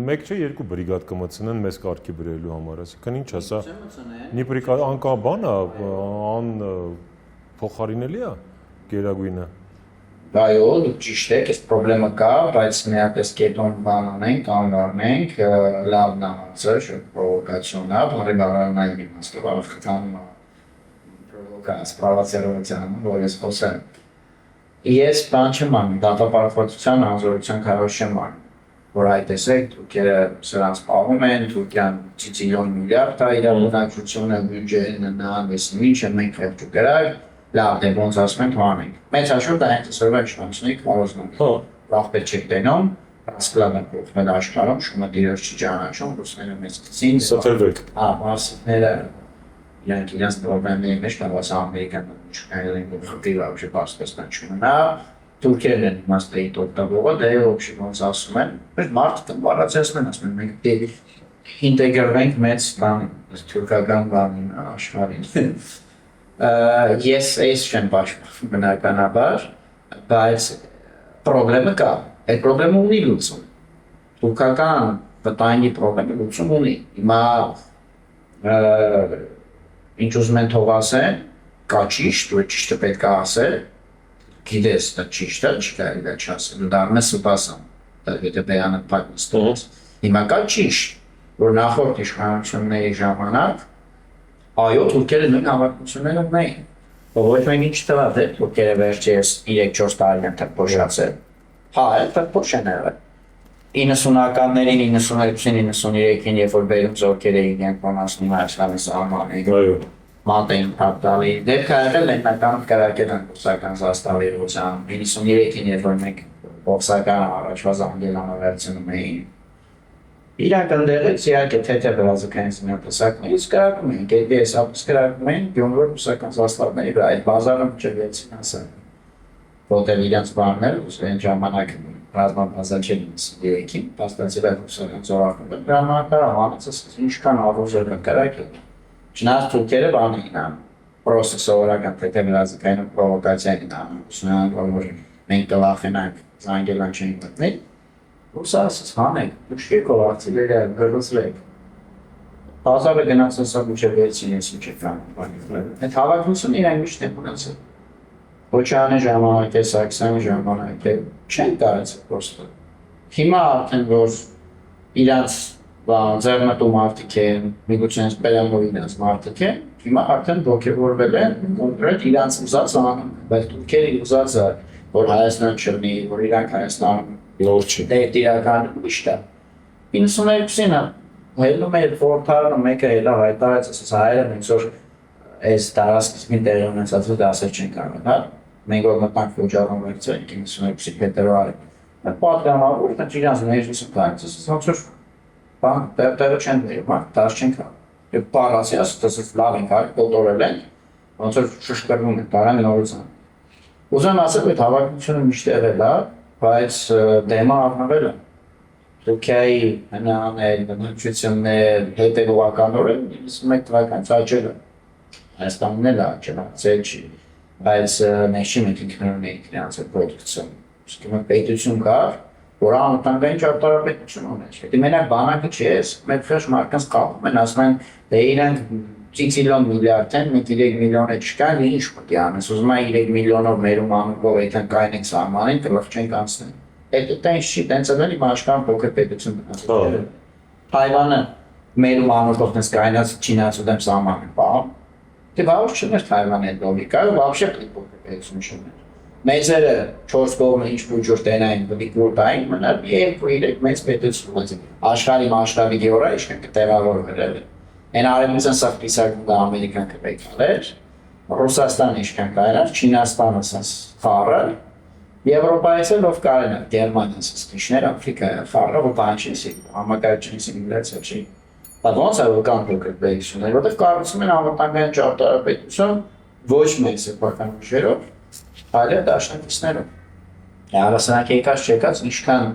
մեկ չէ երկու բրիգադ կմցնեն մեզ կարգի բերելու համար, այսինքն ինչ է սա։ Նիպրիկ անկա բան է, ան փոխարինելի է գերագույնը։ Այո, դուք ճիշտ եք, այս խնդրեմը կա, բայց միապես կետոն բան անենք, կանգ առնենք, լավ նամացը, պրովոկացիոն է, բարեբարանային իմաստով, արխտան պրովոկացիան, որ ես խոսեմ։ Ես բան չեմ անում, դատապարտվածության անզորության քարոզ չեմ անում, որ այդ տեսեք, թուրքերը սրանց պահում են, Թուրքիան ցիլիոն միլիարդ է իր բնակչությունը, բյուջեն նրան, ինչը մենք խեղճ կրակ, լավ դե ոնց ասում ենք հանենք։ Մեծ հաշվով դա հենց այսօրվա իշխանությունների քարոզն է։ Վաղ պետք չէ տենում, ռասկլանը փոխվել աշխարհում, շումը դիրոջ չճանաչում, ռուսները մեծ ցին Սաթերվեք։ Մասները իրանք իրենց պրոբլեմների մեջ կավաս ամերիկան չկայելին խնդիր вообще պաստեսնան չունենա, թուրքերն են իմաստեի օգտագողը, դե вообще ոնց ասում են, բայց մարդը բառացիացնեն, ասում են մենք դե ինտեգրվենք մեծ բան թուրքական բան աշխարհին։ Ես այս չեմ պաշտպանում բնականաբար, բայց պրոբլեմը կա, այդ պրոբլեմը ունի լուծում, թուրքական վտանգի պրոբլեմը լուծում ունի, հիմա ինչ ուզում են թող ասեն, կա ճիշտ, ու ճիշտը պետք է ասել, գիտես դա ճիշտ է, չկարելի դա չասել, դա մեզ սպասում, եթե բերանը պատմիստոց, հիմա կա ճիշտ, որ նախորդ իշխանությունների ժամանակ այո, թուրքերը նույն հավակնությունները ունեին, ոչ մեկ ինչ տվավ է, թուրքերը վերջերս 3-4 տարին են թրփոշացել, հա, թրփոշ են եղել, 90-ականներին, 92-ին, 93-ին, երբ որ բերում զորքերը իրենք ոնասնում Հայաստանի սահմանին, մատ էին փակտալի, դեպք ա եղել լեննականում կրակել են ռուսական զաստավի ռուսան, 93-ին, երբ որ մենք բոխսական առաջվա զանգելանը վերցնում էին, իրանք ընդեղից իհարկե թեթև վրազուկային զինատեսակներից կրակում են, կետի հեսապս կրակում են, գյոնվոր ռուսական զաստավների վրա, այդ բազարը ճրվեցին ասան, որտեղ իրանց բաններ, այն ժամանակ ռազմաբազա չէին 93-ին, պաստացել է ռուսական զորախումբը, հրամանակարը հանեցս ինչքան առուժեր են կրակել, չնայած թուրքերը բան էին անում, պրոստը սովորական թեթև վրազուկային պրովոկացիա էին անում, որ մենք կլախենանք, զանգելան չէին մտնել, Ռուսը ասաց հանեք, ուշքի կողացիլերը գրգծվեք, հազարը գնաց ասակ ուչև վերցին ես ինչ եք անում, այդ հավակնությունը իրան միշտ են ունեցել, Ոչյանի ժամանակ է, Սաքսյանի ժամանակ է, չեն կարեցել պրոստը, հիմա արդեն որ իրանց ձեռնտու մարդիկ են, միգուցենս պերամով իրանց մարդիկ են, հիմա արդեն ոգևորվել են, կոնկրետ իրանց ուզած անում, բայց թուրքերի ուզածը, որ Հայաստան չլինի, որ իրանք Հայաստանում Նոր չի։ Դե իրական միշտ է։ 92-ին հելնում էր ֆորթարը մեկը հելա հայտարարեց, ասաց հայերը մենք որ այս տարածքին տեղի ունեցած դասեր չեն կարող, հա։ Մենք որ մտանք օջարում վերցրենք 92-ի փետրվարի։ Այդ պատգամավոր դա իրանց ներշնչում կայացած, ոնց որ բան տեղը չեն վերում, հա, դաս չեն կարող։ Եվ պարասի ասաց լավ ենք արել, կոտորել են, ոնց որ շշկրվում են, տարան նորության։ Ուզեմ ասել, այդ հավակնությունը միշտ եղել է, բայց դեմը առնվել է։ Թուրքիայի հնաներ, բնակչություններ, հետևողականորեն 91 թվականից աճել է։ Հայաստանն էլ աճել է, ծել չի, բայց մենք չի մենք ինքնուրույն էինք նրանց պրոդուկցիոն։ Իսկ պետություն կար, որ անվտանգային ճարտարապետություն ուներ։ Եթե մենակ բանակը չի, մեր խեղճ մարդկանց կապում են, ասում են, դե իրանք ցիլիոն միլիարդ են, մենք 3 միլիոն է չկան, ինչ պետք է անես, ուզում եմ 3 միլիոնով մերում անունով այդքան կայնենք սահմանին, կլղ չենք անցնել։ Այդ տենց չի, տենց էլ իմ աշխարհում փոքր պետություն մնացել։ Թայվանը մերում անունով տենց կայնած չինացու դեմ սահմանին պահում, Դե բավարար չէ Թայվանի այդ լոգիկայով, вообще փոփոխություն չուներ։ Մեծերը 4 կողմը ինչ բյուջետ տենային, դիկուտային, մնալ 2-3 մեծ պետություն ունեցին։ Աշխարհի մասշտաբի գեորա ինչքան կտեղավորվել է։ Այն արևմտյան սախտիսակում Ամերիկան կպետքալեր, Ռուսաստանը ինչքան կարան, Չինաստանը ասած խառը, Եվրոպայից էլ ով կարան է, Գերմանիան սկիչներ, Աֆրիկայը խառը, ոբանչինսի, համակարգչին սիմուլյացիա չի։ Ոնց է որ կան փոքր պետություններ, որտեղ կառուցում են անվտանգային ճարտարապետություն ոչ մեծ սեփական ուժերով, այլ դաշնակիցներով։ Հարասանակ եկած չեկած ինչքան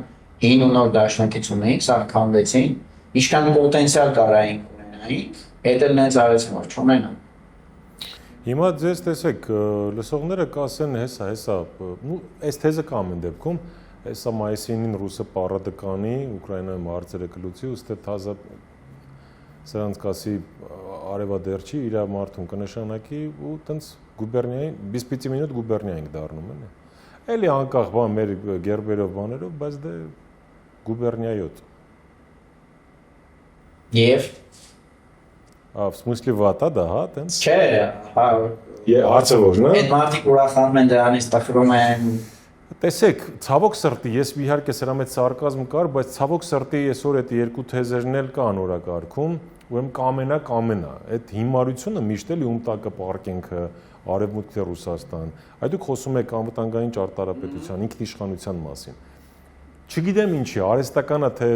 հին ու նոր դաշնակից ունեին, սա քանդեցին, ինչքան պոտենցիալ կարային ունենային, այդ էլ նենց արեցին, որ չունենան։ Հիմա ձեզ տեսեք, լսողները կասեն հեսա, այս թեզը կամ են դեպքում, հեսա մայիսին ռուսը պարադը կանի, Ուկրաինայում հարցերը կլուծի, ուստի թազա սրանց կասի արևադերջի իր մարդուն կնշանակի ու տենց գուբերնիային, բիսպիցի մինուտ գուբերնիային դառնում են։ Էլի անկախ բան մեր գերբերով բաներով, բայց դե գուբերնիայոտ։ Եվ в смысле вата, да, հա, տենց։ Չէ, հա, հարցը ո՞րն է։ այդ մարդիկ ուրախանում են դրանից տխրում են։ Տեսեք, ցավոք սրտի, ես իհարկե սրա մեջ սարկազմը կար, բայց ցավոք սրտի այսօր այդ երկու թեզերն էլ կան օրակարգում, ուրեմն կամենա, այդ հիմարությունը միշտ էլ ում տակը պարկենքը, արևմուտք թե Ռուսաստան։ Այդ դուք խոսում եք անվտանգային ճարտարապետության, ինքնիշխանության մասին։ Չգիտեմ ինչի, արհեստականա թե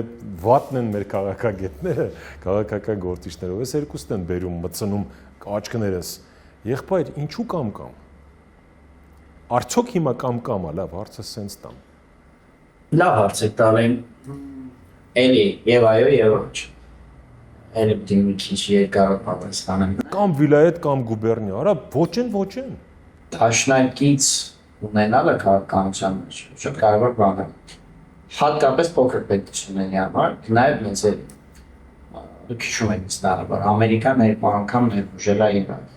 վատն են մեր քաղաքագետները, քաղաքական գործիչներով, այս երկուսն են բերում, մտցնում աչքներս։ Եղբայր, ինչու կամ։ Արդյոք հիմա կամ, լավ, հարցը սենց տամ։ Լավ հարց եք տալ եմ, էլի, և այո, և ոչ։ Էլի պիտի մի քիչ երկար պատասխանեմ։ Կամ վիլայետ, կամ գուբերնիա, արա ոչ են։ Դաշնակից ունենալը քաղաքականության մեջ շատ կարևոր բան է։ Հատկապես փոքր պետությունների համար, նաև մեծերի։ Դուք հիշում եք ստարաբար, Ամերիկան երկու անգամ ներուժել է Իրաք։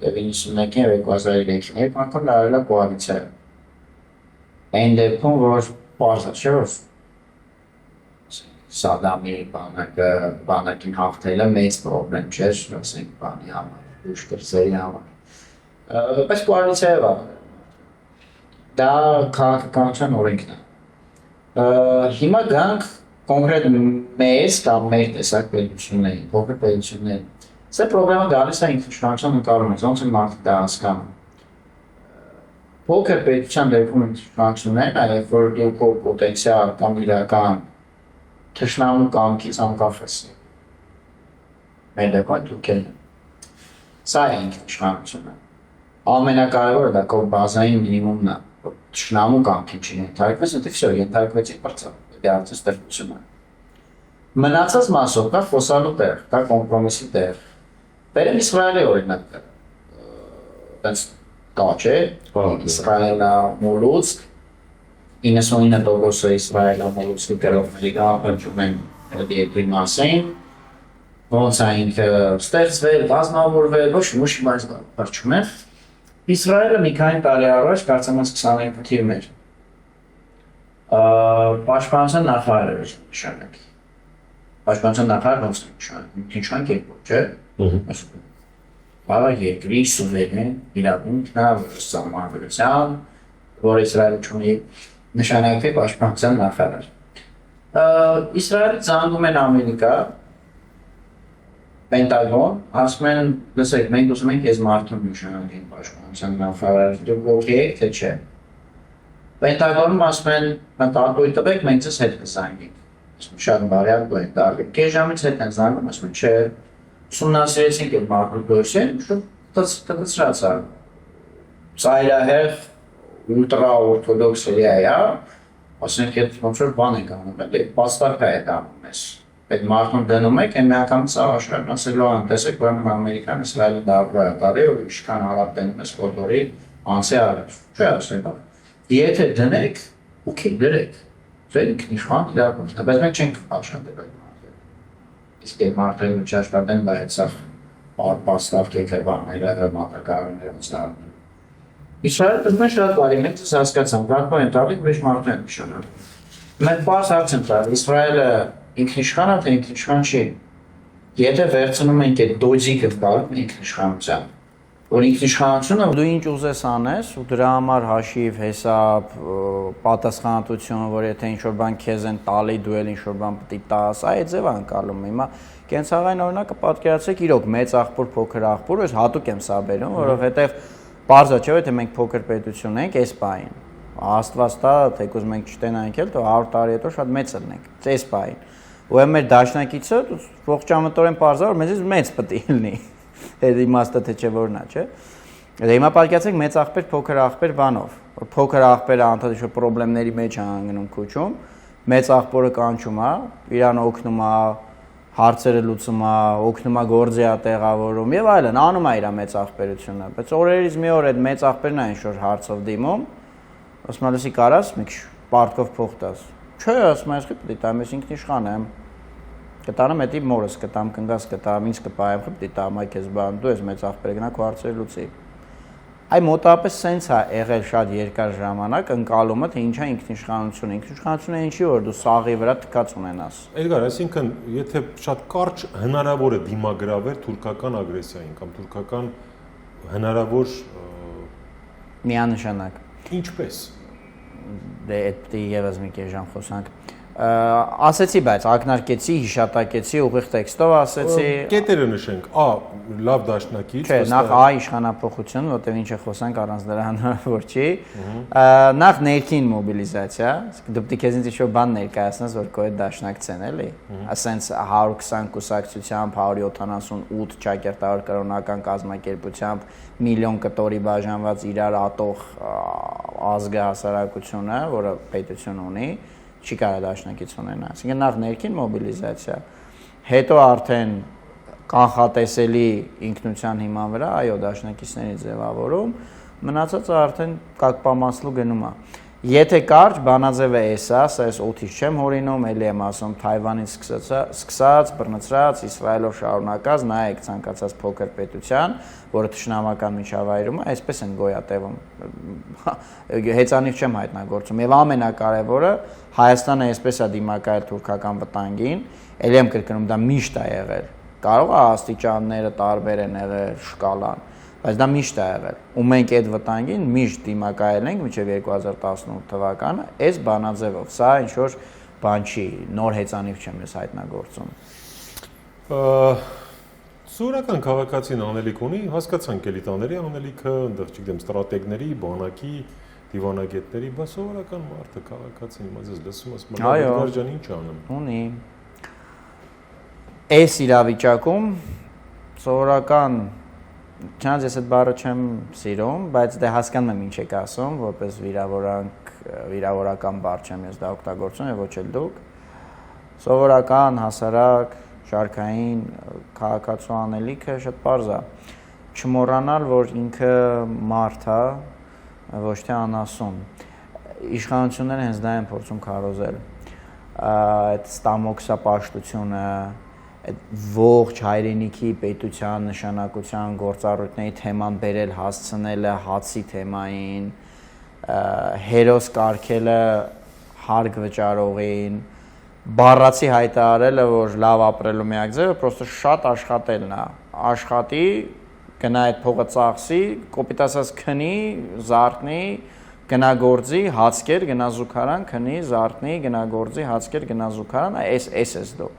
91-ին և 2003-ին երկու անգամ լարել է կոալիցիայով։ Այն դեպքում, որ պարզ է, չէ՞ որ Սադամի բանակին հաղթելը մեծ պրոբլեմ չէր, ասենք բանի համար, ուժ կրծերի համար։ Բայց կոալիցիայով է։ Դա քաղաքականության օրենքն է։ Հիմա գանք կոնկրետ մեծ կամ մեր տեսակ պետությունների, փոքր պետությունների։ Սա պրոբլեմը գալիս է ինքնիշխանության նկարումից, ոնց են մարդիկ դա հասկանում։ Փոքր պետության դեպքում ինքնիշխանություններն է, երբ որ դու պոտենցիալ կամ իրական թշնամու կամքից անկախ ես։ Մեր դեպքում դուք եք։ Սա է ինքնիշխանությունը։ Ամենակարևորը դա քո բազային մինիմումն է։ Թշնամու կամքին չենթարկվես, դա վсё, ենթարկվեցի բարձր, դարձի ստեղծություն է։ Մնացած մասով կա խոսալու տեղ, կա կոմպրոմիսի տեղ։ Բերեմ Իսրայելի օրինակը։ Տենց կա, չէ՞։ Իսրայելը մոլուցք 99% Իսրայելը մոլուցքի կերովների գաղափարում են երկրի մասին։ Ոնց է ինքը ստեղծվել, բազմավորվել, ոչ մի բարձում է։ Իսրայելը մի քանի տարի առաջ կարծեմ 22 թիվն էր։ Պաշտպանության նախարար էր նշանակի։ Պաշտպանության նախարարը ոնց է նշանակի, ինչքան կերպով, չէ՞։ Բավարար երկրի սուվերեն իրավունքն է սահմանադրության, որ Իսրայելը ունի նշանակվի պաշտպանության նախարար։ Իսրայելը զանգում են Ամերիկա, Պենտագոն, ասում են, լսեք, մենք ուզում ենք ես մարդուն նշանակենք պաշտպանության նախարար, դուք ողջ եք, թե չէ։ Պենտագոնում ասում են, մտածույլ տվեք, մենք ձեզ հետ կզանգենք։ Շատ բարյալ են դարձել։ Կես ժամից հետ են զանգում, ասում են, չէ, ուսումնասիրեցինք այդ մարդու դոսիեն, տտցրած է։ Ծայրահեղ ուլտրաօրթոդոքս էրիա, ասենք այդ ոնց որ բան ենք անում, էլի պաստարկա է դառնում ես։ Այդ մարդուն դնում եք, այն միանգամից աշխարհն ասելու են, տեսեք, ուրեմն Ամերիկան Իսրայելը դարձել է տարի, որ ինչքան հարաբերում դնում ես ֆոտորի անցի առաջ։ Չէ՞ ասենք։ Եթե դնեք, օքեյ, դրեք։ Ձեր ինքնիշխան իրավունք, բայց մենք չենք աշխատել այդ մարդը։ Իսկ այդ մարդը չաշխատեն, բայց սա պաստարկեք է բաները, մատակարարները ստանում։ Իսրայելը դեռ շատ բարի մենք հասկացանք, բակո են տալի, ուրիշ մարդու են նշանակում։ Մենք բաց հարց են տալի, Իսրայելը ինքնիշխան է, թե ինքնիշխան չի։ Եթե վերցնում ենք այդ դոջիկը գալու ինքնիշխանության, որ ինքնիշխանությունը դու ինչ ուզես անես ու դրա համար հաշիվ, հեսաբ, պատասխանատվություն, որ եթե ինչ-որ բան քեզ են տալի, դու էլ ինչ-որ բան պետք է տաս, այդ ձև անցալում։ Հիմա կենցաղային օրինակը պատկերացրեք, իրոք մեծ աղբյուր, փոքր աղբյուր, ես հատուկ եմ սա բերում, որովհետև պարզ է, չէ՞ թե մենք փոքր պետություն ենք, այս բային։ Աստված տա, թեկուզ մենք չտենանք էլ, то 100 տարի հետո շատ մեծ լինենք, այս բային։ Ու մեր դաշնակիցը ողջամտորեն պարզ է, որ մեզից մեծ պետք է լինի։ Այդ իմաստը թե չէ որնա, չէ։ Դե հիմա պատկերացրեք մեծ աղբեր, փոքր աղբեր բանով, որ փոքր աղբերը անդադ ինչ-որ խնդիրների մեջ է հանգնում քուչում, մեծ աղբորը կանչում է, իրան օգնում է, հարցերը լուծում է, օգնում է գործի է տեղավորում եւ այլն, անում է իր մեծ աղբերությունը, բայց օրերից մի օր այդ մեծ աղբերն է ինչ-որ հարցով դիմում, ասում է լսի կարաս մի քիչ պարտքով փող տաս։ Չէ, ասում է, պետք է տամ, ես ինքնիշխան եմ։ Կտանեմ էդի մորս, կտամ կնգաս, կտամ ինձ կպայեմ, պետք է տամ այ քեզ բան, դու ես մեծ աղբերը գնա քո հարցերը լուծի։ Այ մոտավորապես սենց է եղել շատ երկար ժամանակ ընկալումը, թե ինչա ինքնիշխանությունը։ Ինքնիշխանությունը ինչի որ դու սաղի վրա թքած ունենաս։ Էդգար, այսինքն, եթե շատ կարճ հնարավոր է դիմագրավել թուրքական ագրեսիային կամ թուրքական հնարավոր միանշանակ։ Ինչպես։ Դե այդ եւս մի քիչ ժամ խոսանք։ Ասեցի, բայց ակնարկեցի, հիշատակեցի, ուղիղ տեքստով ասեցի։ Կետերը նշենք, լավ դաշնակից, չէ, նախ իշխանապողություն, որտեղ ինչ է խոսանք առանց դրա հնարավոր չի։ Նախ ներքին մոբիլիզացիա, դու պետք է ինձ ինչ-որ բան ներկայացնես, որ քո այդ դաշնակցեն, էլի։ Ասենց 120 կուսակցությամբ, 178 ճակերտավոր կրոնական կազմակերպությամբ, միլիոն կտորի բաժանված իրար ատող ազգը հասարակությունը, որը պետություն ունի, չի կարող դաշնակից ունենալ։ Այսինքն նախ ներքին մոբիլիզացիա, հետո արդեն կանխատեսելի ինքնության հիման վրա, այո, դաշնակիցների ձևավորում, մնացածը արդեն как по маслу գնում է։ Եթե կարճ բանաձևը էսա, սա ես օթից չեմ հորինում, էլի եմ ասում Թայվանից սկսած, բռնցրած, Իսրայելով շարունակած, նայեք ցանկացած փոքր պետության, որը թշնամական միջավայրում է, այսպես են գոյատևում։ Հեծանիվ չեմ հայտնագործում։ Եվ ամենակարևորը Հայաստանը այսպես է դիմակայել թուրքական վտանգին, էլի եմ կրկնում, դա միշտ է եղել։ Կարող է աստիճանները տարբեր են եղել, շկալան, բայց դա միշտ է եղել։ Ու մենք այդ վտանգին միշտ դիմակայել ենք մինչև 2018 թվականը, այս բանաձևով։ Սա ինչ որ բան չի, նոր հեծանիվ չեմ ես հայտնագործում։ Սովորական քաղաքացին անելիք ունի, հասկացանք էլի տաների անելիքը, այնտեղ չգիտեմ, ստրատեգների, բանակի, դիվանագետների, բայց սովորական մարդը քաղաքացին իմաց ես լսում ես, Մարգարիտ ջան, ինչ անեմ։ Ունի։ Այս իրավիճակում սովորական, չնայած ես այդ բառը չեմ սիրում, բայց դե հասկանում եմ ինչ եք ասում, որպես վիրավորական բառ չեմ ես դա օգտագործում եւ ոչ էլ դուք։ Սովորական, հասարակ, շարքային քաղաքացու անելիքը շատ պարզ է։ Չմոռանալ, որ ինքը մարդ է, ոչ թե անասուն։ Իշխանությունները հենց դա են փորձում քարոզել։ Այդ ստամոքսապաշտությունը, այդ ողջ հայրենիքի պետության նշանակության գործառույթների թեման բերել հասցնելը հացի թեմային, հերոս կարգելը հարկ վճարողին, բառացի հայտարարելը, որ լավ ապրելու միակ ձևը պրոստը շատ աշխատելն է, աշխատի, գնա այդ փողը ծախսի, կոպիտ ասած քնի, զարթնի, գնա գործի, հացկեր, գնա զուգարան, քնի, զարթնի, գնա գործի, հացկեր, գնա զուգարան, այս դու։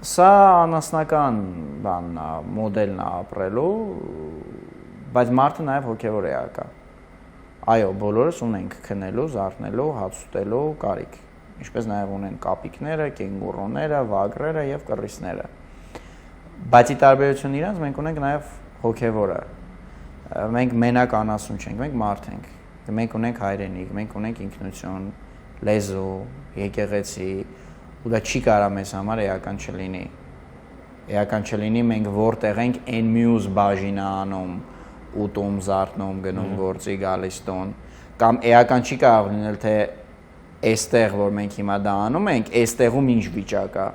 Սա անասնական բանն է, մոդելն է ապրելու, բայց մարդը նաև հոգևոր էակա։ Այո, բոլորս ունենք քնելու, զարթնելու, հաց ուտելու կարիք, ինչպես նաև ունեն կապիկները, կենգուրուները, վագրերը եւ կռիսները։ Բայց ի տարբերություն իրանց մենք ունենք նաև հոգևորը։ Մենք մենակ անասուն չենք, մենք մարդ ենք։ Մենք ունենք հայրենիք, մենք ունենք ինքնություն, լեզու, եկեղեցի, ու դա չի կարա մեզ համար էական չլինի։ Էական չլինի մենք որտեղ ենք այն մյուս բաժինը անում, ուտում, զարթնում, գնում գործի, գալիս տուն, կամ էական չի կարող լինել թե այստեղ որ մենք հիմա դա անում ենք, այստեղում ինչ վիճակ է։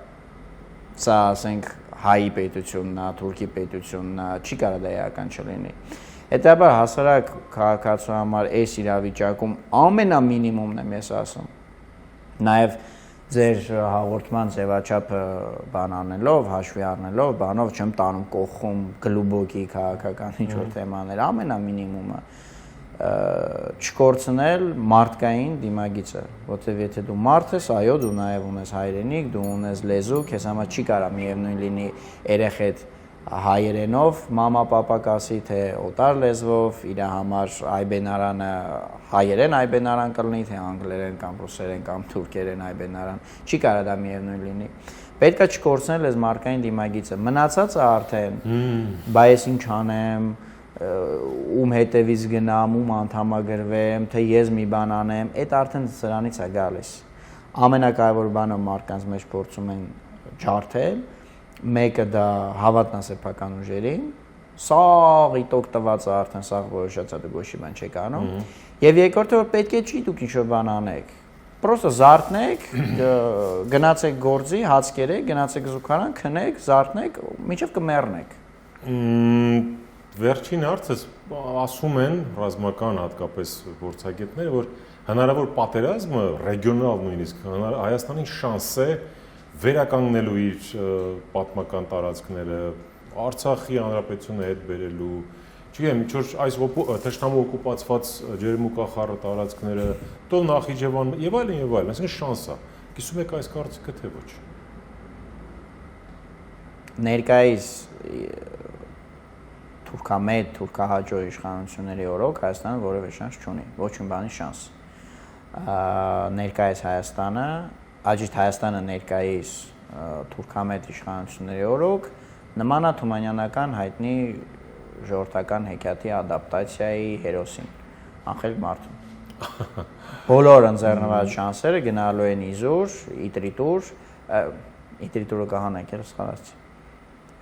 Սա ասենք հայի պետությունն է, թուրքի պետությունն է, չի կարող դա էական չլինի։ Հետաբար հասարակ քաղաքացու համար այս իրավիճակում ամենամինիմումն եմ ես ասում։ Նաև ձեր հաղորդման ձևաչափը բան անելով, հաշվի առնելով, բանով չեմ տանում կողքում գլուբոկի քաղաքական ինչ-որ թեմաներ, ամենամինիմումը չկորցնել մարդկային դիմագիծը, որտեղ եթե դու մարդ ես, այո, դու նաև ունես հայրենիք, դու ունես լեզու, քեզ համար չի կարա միևնույն լինի երեխեդ հայերենով մամա պապա կասի, թե օտար լեզվով, իր համար այբենարանը հայերեն այբենարան կլինի, թե անգլերեն կամ ռուսերեն կամ թուրքերեն այբենարան, չի կարա դա միևնույն լինի։ Պետք է չկորցնել այս մարդկային դիմագիծը։ Մնացածը արդեն, բայ ես ինչ անեմ, ում հետևից գնամ, ում անդամագրվեմ, թե ես մի բան անեմ, այդ արդեն սրանից է գալիս։ Ամենակարևոր բանը մարդկանց մեջ փորձում են ջարդել, մեկը դա հավատն է սեփական ուժերին, սաղ իտոք տվածը արդեն սաղ որոշած է, դու գոշի բան չեք անում, եւ երկրորդը որ պետք է չի դուք ինչ-որ բան անեք, պրոստը զարթնեք, գնացեք գործի, հաց կերեք, գնացեք զուգարան, քնեք, զարթնեք, մինչեւ կմեռնեք։ Վերջին հարցս ասում են ռազմական հատկապես գործագետները, որ հնարավոր պատերազմը ռեգիոնալ նույնիսկ Հայաստանի շանս է վերականգնելու իր պատմական տարածքները, Արցախի հանրապետությունը հետ բերելու, չգիտեմ, ինչ որ այս թշնամու օկուպացված ջերմուկախառը տարածքները, տո Նախիջևան եւ այլն, այսինքն շանս է։ Կիսում եք այս կարծիքը թե ոչ։ Ներկայիս թուրքամետ, թուրքահաճո իշխանությունների օրոք Հայաստանը որևէ շանս չունի, ոչ մի բանի շանս։ Ներկայիս Հայաստանը, աջիտ Հայաստանը ներկայիս թուրքամետ իշխանությունների օրոք նման է թումանյանական հայտնի ժողովրդական հեքիաթի ադապտացիայի հերոսին, Անխելք Մարդուն։ Բոլոր ընձեռնված շանսերը գնալու են իզուր, իտրիտուրը կհանեք, էլ սխալացի։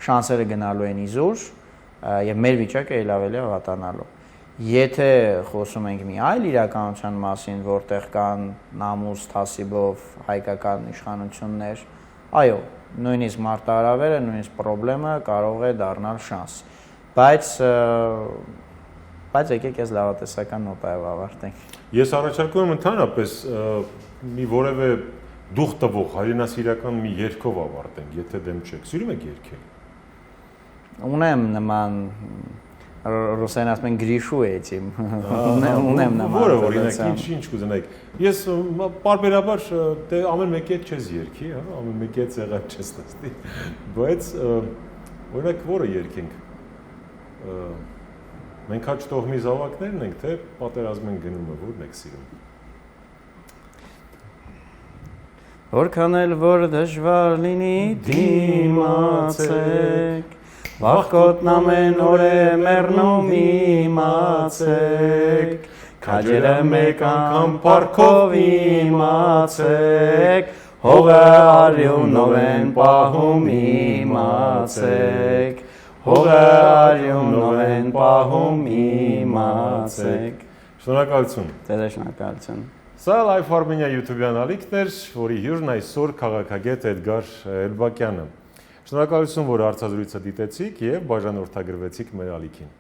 Շանսերը գնալու են իզուր եւ մեր վիճակը ել ավելի վատանալու։ Եթե խոսում ենք մի այլ իրականության մասին, որտեղ կան նամուս, թասիբով հայկական իշխանություններ, այո, նույնիսկ մարտահրավերը, նույնիսկ խնդրումը կարող է դառնալ շանս։ Բայց եկեք այս լավատեսական նոտայով ավարտենք։ Ես առաջարկում եմ ընդհանրապես մի որևէ դուխ տվող հայրենասիրական մի երգով ավարտենք, եթե դեմ չեք։ Սիրում եք երգել։ Ունեմ նման ռուսերեն ասում են գրիշու էտիմ։ Ունեմ նման։ Որը օրինակ ինչ կուզենայիք։ Ես պարբերաբար դե ամեն մեկի հետ չես երգի, հա, ամեն մեկի հետ եղած չես տեսնի։ Բայց օրինակ որը երգենք։ Մենք հաճ տոհմի զավակներն ենք, թե պատերազմեն գնումը, որն եք սիրում։ Որքան էլ որ դժվար լինի դիմացեք, վախկոտն ամեն օր է մեռնում իմացեք, քաջերը մեկ անգամ պարքով իմացեք, հողը արյունով են պահում իմացեք, հողը արյունով են պահում իմացեք։ Շնորհակալություն։ Ձեզ շնորհակալություն։ Սա Life Armenia YouTube-յան ալիքն էր, որի հյուրն այսօր քաղաքագետ Էդգար Էլբակյանը։ Շնորհակալություն, որ հարցազրույցը դիտեցիք եւ բաժանորդագրվեցիք մեր ալիքին։